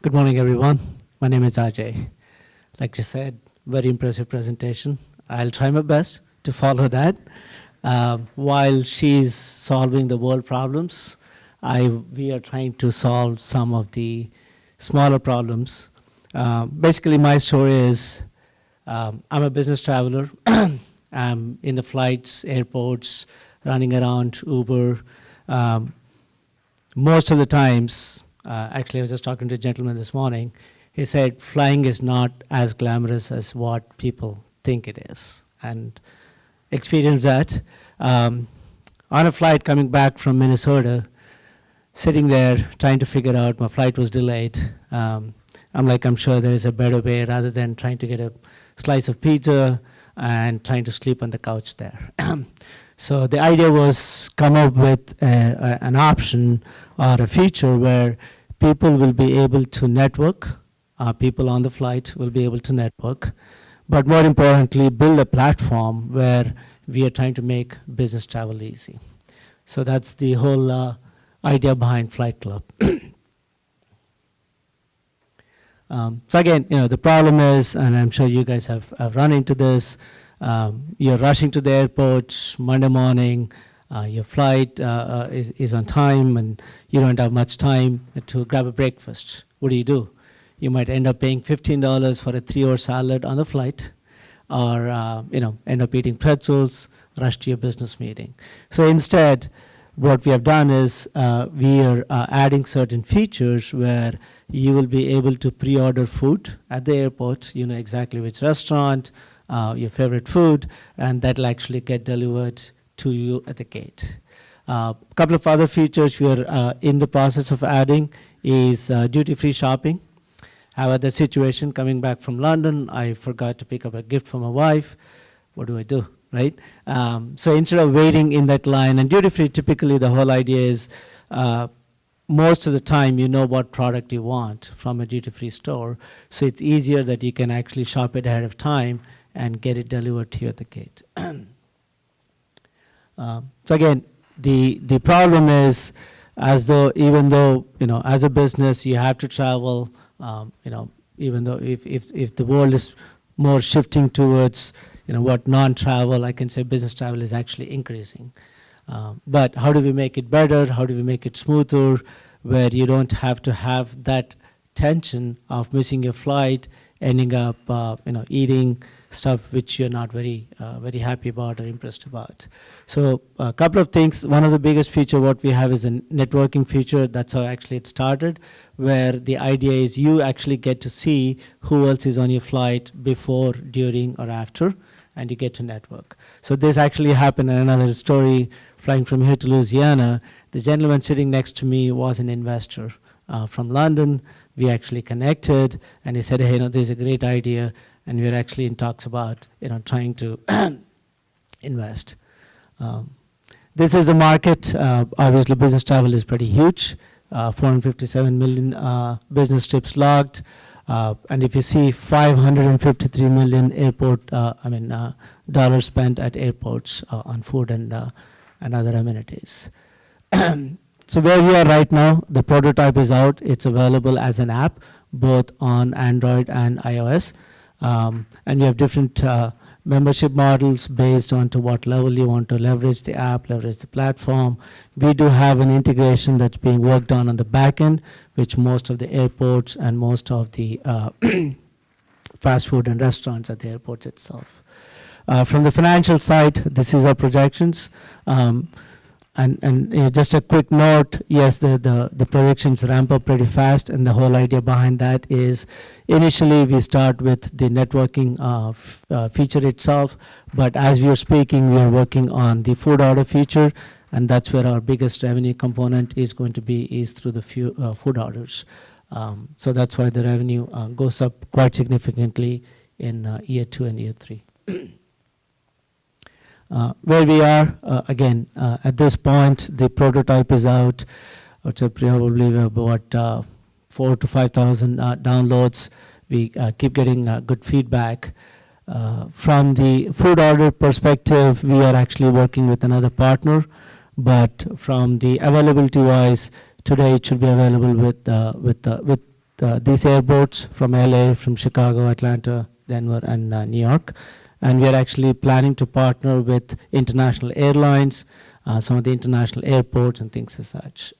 Good morning, everyone. My name is Ajay. Like you said, very impressive presentation. I'll try my best to follow that. While she's solving the world problems, we are trying to solve some of the smaller problems. Basically, my story is I'm a business traveler. I'm in the flights, airports, running around, Uber. Most of the times, actually, I was just talking to a gentleman this morning. He said flying is not as glamorous as what people think it is, and experience that. On a flight coming back from Minnesota, sitting there trying to figure out, my flight was delayed. I'm sure there is a better way rather than trying to get a slice of pizza and trying to sleep on the couch there. So the idea was come up with an option or a feature where people will be able to network, people on the flight will be able to network, but more importantly, build a platform where we are trying to make business travel easy. So that's the whole idea behind Flight Club. So again, the problem is, and I'm sure you guys have run into this, you're rushing to the airport Monday morning, your flight is on time and you don't have much time to grab a breakfast. What do? You might end up paying $15 for a 3-hour salad on the flight, or end up eating pretzels, rush to your business meeting. So instead, what we have done is we are adding certain features where you will be able to pre-order food at the airport. You know exactly which restaurant, your favorite food, and that will actually get delivered to you at the gate. A couple of other features we are in the process of adding is duty-free shopping. I had the situation coming back from London. I forgot to pick up a gift for my wife. What do? Right? So instead of waiting in that line, and duty-free, typically the whole idea is most of the time you know what product you want from a duty-free store, so it's easier that you can actually shop it ahead of time and get it delivered to you at the gate. So again, the problem is, even though as a business you have to travel, even though if the world is more shifting towards what non-travel, I can say business travel is actually increasing. But how do we make it better? How do we make it smoother, where you don't have to have that tension of missing your flight, ending up eating stuff which you're not very happy about or impressed about. So a couple of things. One of the biggest feature what we have is a networking feature. That's how actually it started, where the idea is you actually get to see who else is on your flight before, during, or after, and you get to network. So this actually happened in another story, flying from here to Louisiana. The gentleman sitting next to me was an investor from London. We actually connected, and he said, hey, this is a great idea, and we're actually in talks about trying to invest. This is a market. Obviously, business travel is pretty huge. 457 million business trips logged. And if you see 553 million dollars spent at airports on food and other amenities. So where we are right now, the prototype is out. It's available as an app, both on Android and iOS. And you have different membership models based on to what level you want to leverage the app, leverage the platform. We do have an integration that's being worked on the back end, which most of the airports and most of the fast food and restaurants at the airports itself. From the financial side, this is our projections. And just a quick note, yes, the projections ramp up pretty fast, and the whole idea behind that is initially we start with the networking feature itself, but as we are speaking, we are working on the food order feature, and that's where our biggest revenue component is going to be, is through the food orders. So that's why the revenue goes up quite significantly in year 2 and year 3. Where we are, again, at this point, the prototype is out. It's probably about 4,000 to 5,000 downloads. We keep getting good feedback. From the food order perspective, we are actually working with another partner, but from the availability wise, today it should be available with these airports from LA, from Chicago, Atlanta, Denver, and New York. And we are actually planning to partner with international airlines, some of the international airports and things as such.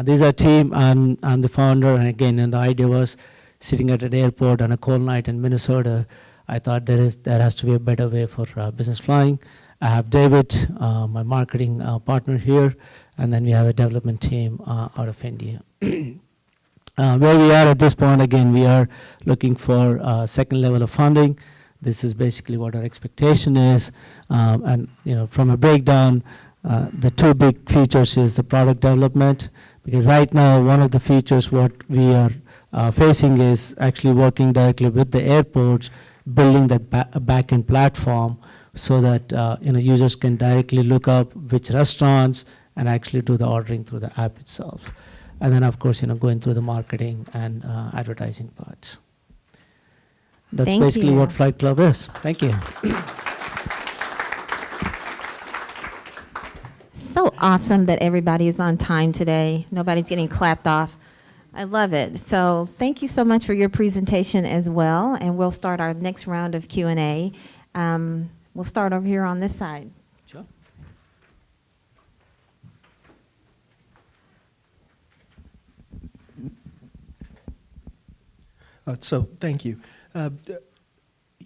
These are a team. I'm the founder, and again, and the idea was sitting at an airport on a cold night in Minnesota. I thought there has to be a better way for business flying. I have David, my marketing partner here, and then we have a development team out of India. Where we are at this point, again, we are looking for second level of funding. This is basically what our expectation is. And from a breakdown, the two big features is the product development, because right now one of the features what we are facing is actually working directly with the airports, building that back-end platform so that users can directly look up which restaurants and actually do the ordering through the app itself. And then, of course, going through the marketing and advertising parts. That's basically what Flight Club is. Thank you. So awesome that everybody is on time today. Nobody's getting clapped off. I love it. So thank you so much for your presentation as well. And we'll start our next round of Q&A. We'll start over here on this side. Sure. So thank you.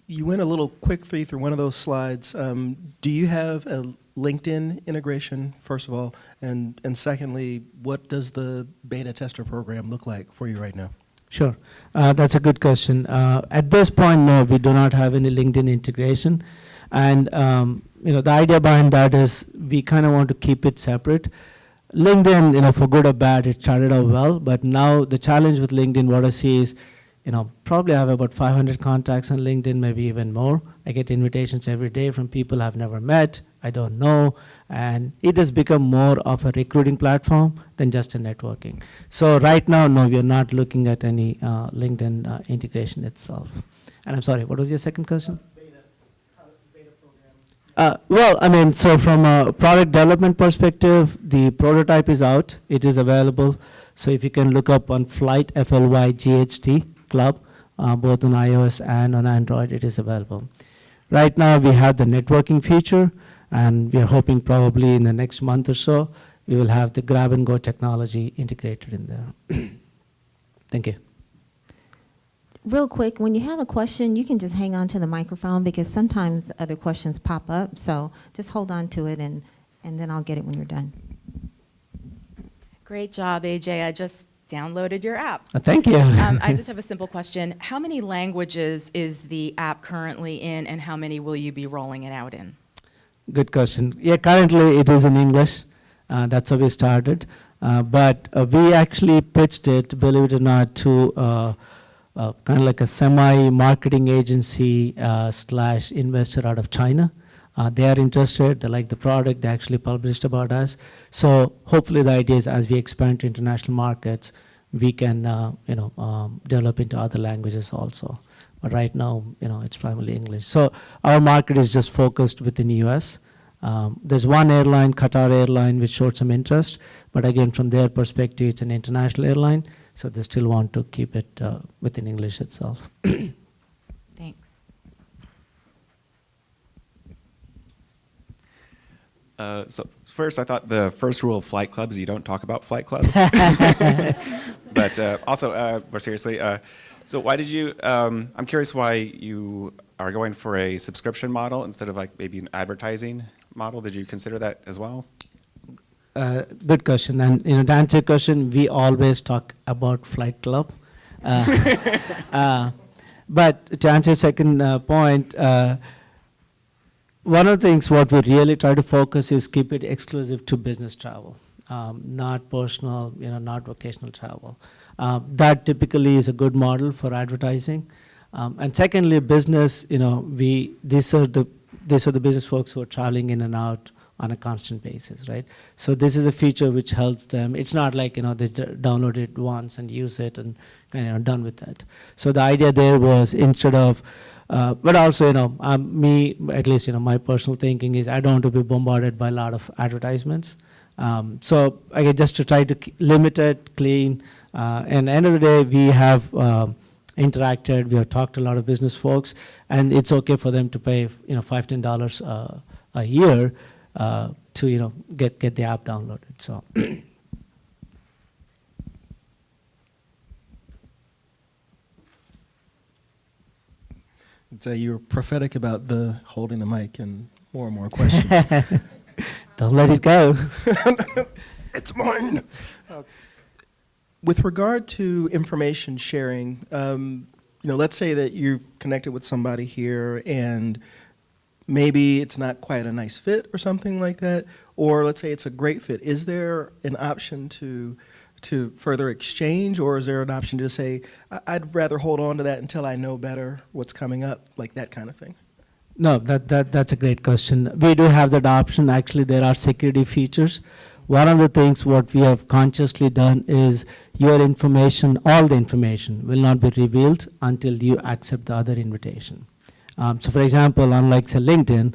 You went a little quickly through one of those slides. Do you have a LinkedIn integration, first of all? And secondly, what does the beta tester program look like for you right now? Sure. That's a good question. At this point, no, we do not have any LinkedIn integration. And the idea behind that is we kind of want to keep it separate. LinkedIn, for good or bad, it started out well. But now the challenge with LinkedIn, what I see is, probably I have about 500 contacts on LinkedIn, maybe even more. I get invitations every day from people I've never met, I don't know, and it has become more of a recruiting platform than just a networking. So right now, no, we are not looking at any LinkedIn integration itself. And I'm sorry, what was your second question? Beta program. So from a product development perspective, the prototype is out. It is available. So if you can look up on Flight, F-L-Y-G-H-T, Club, both on iOS and on Android, it is available. Right now, we have the networking feature, and we are hoping probably in the next month or so, we will have the grab-and-go technology integrated in there. Thank you. Real quick, when you have a question, you can just hang on to the microphone because sometimes other questions pop up. So just hold on to it, and then I'll get it when you're done. Great job, AJ. I just downloaded your app. Thank you. I just have a simple question. How many languages is the app currently in, and how many will you be rolling it out in? Good question. Yeah, currently it is in English. That's how we started. But we actually pitched it, believe it or not, to kind of like a semi-marketing agency / investor out of China. They are interested, they like the product, they actually published about us. So hopefully the idea is as we expand to international markets, we can develop into other languages also. But right now, it's primarily English. So our market is just focused within the US. There's one airline, Qatar Airline, which showed some interest. But again, from their perspective, it's an international airline. So they still want to keep it within English itself. Thanks. So first, I thought the first rule of Flight Club is you don't talk about Flight Club. But also, more seriously, so why did you, I'm curious why you are going for a subscription model instead of like maybe an advertising model. Did you consider that as well? Good question. And to answer your question, we always talk about Flight Club. But to answer your second point, one of the things what we really try to focus is keep it exclusive to business travel, not personal, not vocational travel. That typically is a good model for advertising. And secondly, business, these are the business folks who are traveling in and out on a constant basis, right? So this is a feature which helps them. It's not like, they download it once and use it and kind of done with that. So the idea there was instead of, but also, me, at least, my personal thinking is I don't want to be bombarded by a lot of advertisements. So again, just to try to limit it, clean, and end of the day, we have interacted, we have talked to a lot of business folks, and it's okay for them to pay $5-10 a year to get the app downloaded. So. So you're prophetic about the holding the mic and more questions. Don't let it go. It's mine. With regard to information sharing, let's say that you've connected with somebody here and maybe it's not quite a nice fit or something like that, or let's say it's a great fit. Is there an option to further exchange, or is there an option to say, I'd rather hold on to that until I know better what's coming up, like that kind of thing? No, that's a great question. We do have that option. Actually, there are security features. One of the things what we have consciously done is your information, all the information, will not be revealed until you accept the other invitation. So for example, unlike say LinkedIn,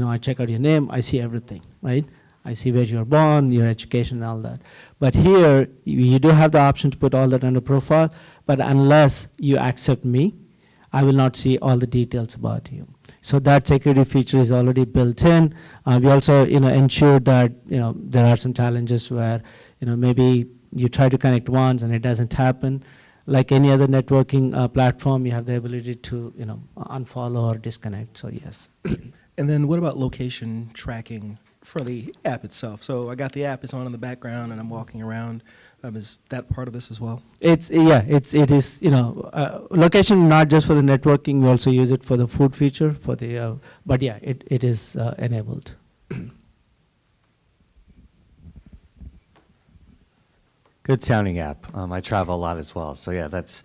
I check out your name, I see everything, right? I see where you're born, your education, and all that. But here, you do have the option to put all that under profile, but unless you accept me, I will not see all the details about you. So that security feature is already built in. We also, ensure that, there are some challenges where, maybe you try to connect once and it doesn't happen. Like any other networking platform, you have the ability to, unfollow or disconnect. So yes. And then what about location tracking for the app itself? So I got the app, it's on in the background, and I'm walking around. Is that part of this as well? It is, location not just for the networking, we also use it for the food feature, but yeah, it is enabled. Good sounding app. I travel a lot as well, so yeah, that's.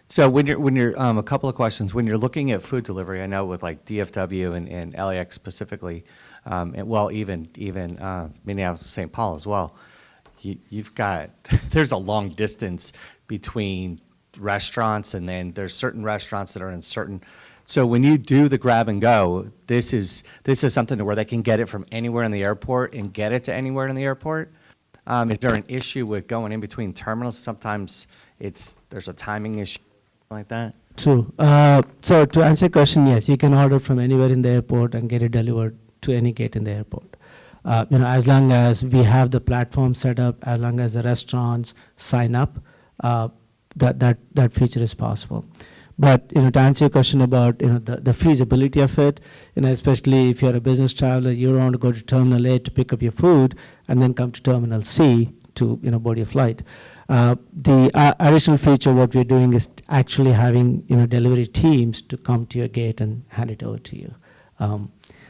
So when you're a couple of questions. When you're looking at food delivery, I know with like DFW and LAX specifically, and well even Minneapolis, St. Paul as well. You've got there's a long distance between restaurants, and then there's certain restaurants that are in certain. So when you do the grab and go, this is something to where they can get it from anywhere in the airport and get it to anywhere in the airport. Is there an issue with going in between terminals? Sometimes there's a timing issue like that. True. So to answer your question, yes, you can order from anywhere in the airport and get it delivered to any gate in the airport. As long as we have the platform set up, as long as the restaurants sign up, that feature is possible. But to answer your question about the feasibility of it, especially if you're a business traveler, you don't want to go to Terminal A to pick up your food and then come to Terminal C to board your flight. The additional feature what we're doing is actually having delivery teams to come to your gate and hand it over to you.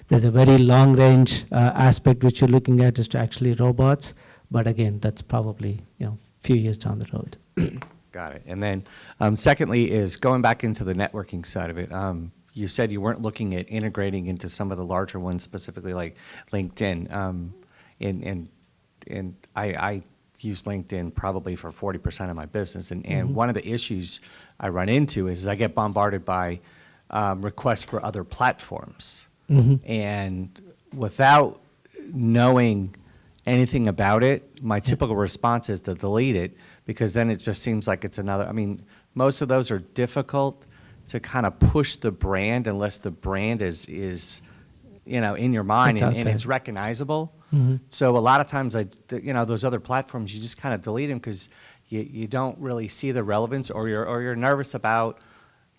There's a very long range aspect which you're looking at is to actually robots, but again, that's probably few years down the road. Got it. And then secondly is going back into the networking side of it. You said you weren't looking at integrating into some of the larger ones, specifically like LinkedIn. And I use LinkedIn probably for 40% of my business. And one of the issues I run into is I get bombarded by requests for other platforms. And without knowing anything about it, my typical response is to delete it, because then it just seems like it's another. I mean, most of those are difficult to kind of push the brand unless the brand is in your mind and it's recognizable. So a lot of times, those other platforms, you just kind of delete them because you don't really see the relevance, or you're nervous about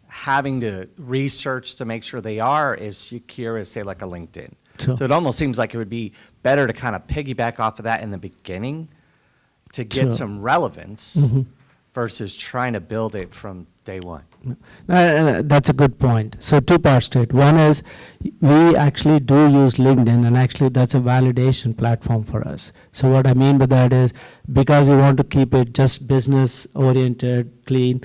having to research to make sure they are as secure as, say, like a LinkedIn. Sure. So it almost seems like it would be better to kind of piggyback off of that in the beginning to get Sure. some relevance versus trying to build it from day one. That's a good point. So two parts to it. One is we actually do use LinkedIn, and actually that's a validation platform for us. So what I mean by that is, because we want to keep it just business oriented, clean,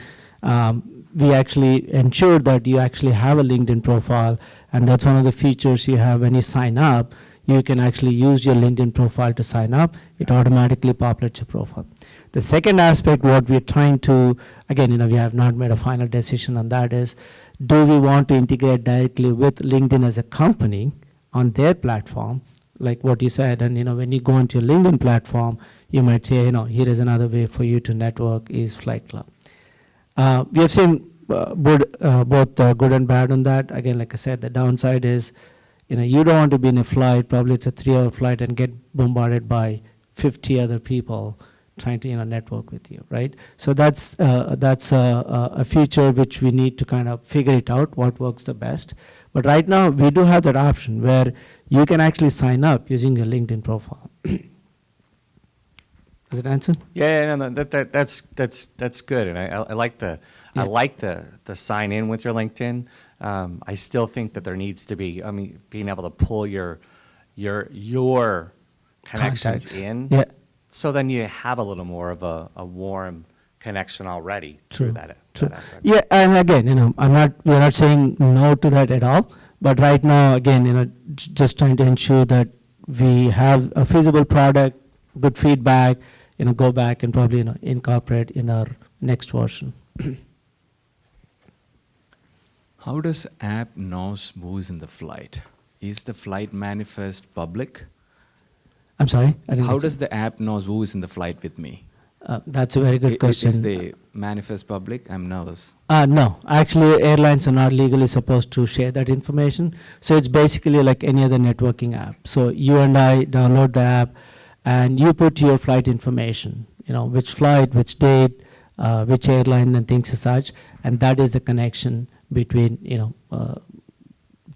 we actually ensure that you actually have a LinkedIn profile, and that's one of the features you have when you sign up. You can actually use your LinkedIn profile to sign up. It automatically populates your profile. The second aspect, what we're trying to, again, we have not made a final decision on that, is do we want to integrate directly with LinkedIn as a company on their platform, like what you said, and when you go onto your LinkedIn platform, you might say, here is another way for you to network is Flight Club. We have seen both good and bad on that. Again, like I said, the downside is, you don't want to be in a flight, probably it's a 3-hour flight, and get bombarded by 50 other people trying to network with you, right? So that's a feature which we need to kind of figure it out, what works the best. But right now, we do have that option where you can actually sign up using your LinkedIn profile. Does it answer? Yeah, no, that's good, and I like the I like the sign in with your LinkedIn. I still think that there needs to be, being able to pull your connections Contacts. in. Yeah. So then you have a little more of a warm connection already True. through that aspect. Yeah, and again, we're not saying no to that at all. But right now, again, just trying to ensure that we have a feasible product, good feedback, go back and probably, incorporate in our next version. How does app knows who's in the flight? Is the flight manifest public? I'm sorry? I didn't How get you. does the app knows who is in the flight with me? That's a very good question. Is the manifest public? I'm nervous. No, actually, airlines are not legally supposed to share that information. So it's basically like any other networking app. So you and I download the app, and you put your flight information, which flight, which date, which airline, and things as such, and that is the connection between,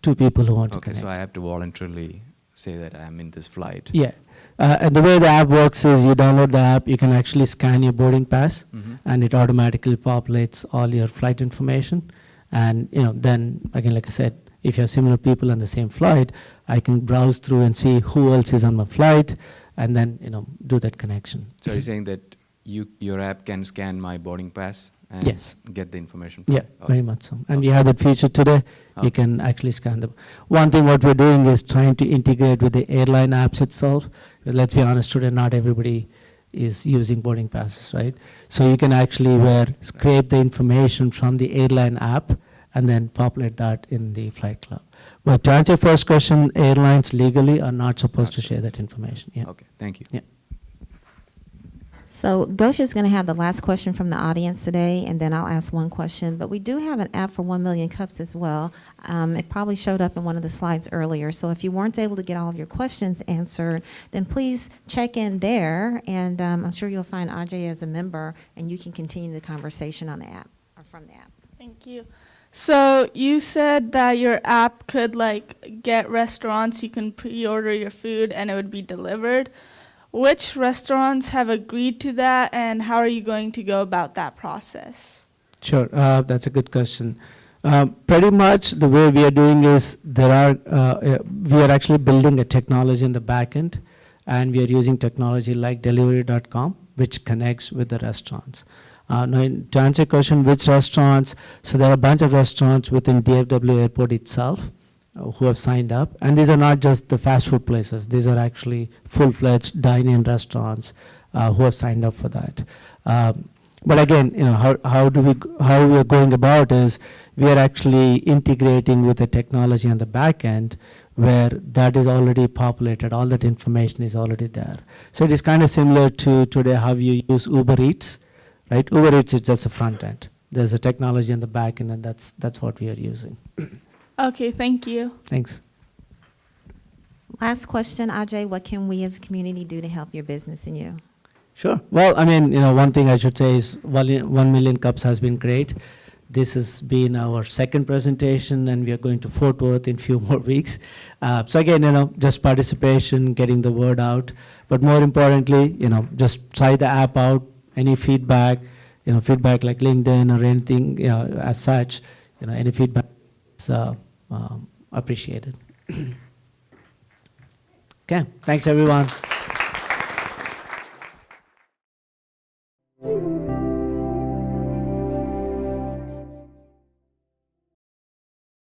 two people who want to Okay, connect. so I have to voluntarily say that I'm in this flight. Yeah. And the way the app works is you download the app, you can actually scan your boarding pass, and it automatically populates all your flight information. And then again, like I said, if you have similar people on the same flight, I can browse through and see who else is on my flight, and then do that connection. So you're saying that your app can scan my boarding pass and Yes. get the information? Yeah, Okay. very much so. And we have that feature today. You Okay. can actually scan them. One thing what we're doing is trying to integrate with the airline apps itself. Let's be honest, today not everybody is using boarding passes, right? So you can actually scrape the information from the airline app and then populate that in the Flight Club. But to answer your first question, airlines legally are not supposed to share that information. Yeah. Okay, thank you. Yeah. So Gosha is going to have the last question from the audience today, and then I'll ask one question. But we do have an app for 1 Million Cups as well. It probably showed up in one of the slides earlier. So if you weren't able to get all of your questions answered, then please check in there, and I'm sure you'll find Ajay as a member, and you can continue the conversation on the app or from the app. Thank you. So you said that your app could get restaurants, you can pre-order your food and it would be delivered. Which restaurants have agreed to that, and how are you going to go about that process? Sure, that's a good question. Pretty much the way we are doing is we are actually building a technology in the back end, and we are using technology like delivery.com, which connects with the restaurants. Now, to answer your question, which restaurants? So there are a bunch of restaurants within DFW Airport itself who have signed up, and these are not just the fast food places. These are actually full-fledged dine-in restaurants who have signed up for that. But again, how we are going about is we are actually integrating with the technology on the back end where that is already populated, all that information is already there. So it is kind of similar to today how you use Uber Eats, right? Uber Eats is just a front end. There's a technology on the back end, and that's what we are using. Okay, thank you. Thanks. Last question, Ajay. What can we as a community do to help your business and you? Sure. Well, one thing I should say is 1 Million Cups has been great. This has been our second presentation, and we are going to Fort Worth in a few more weeks. So again, just participation, getting the word out. But more importantly, just try the app out. Any feedback, feedback like LinkedIn or anything as such, any feedback is appreciated. Okay, thanks everyone.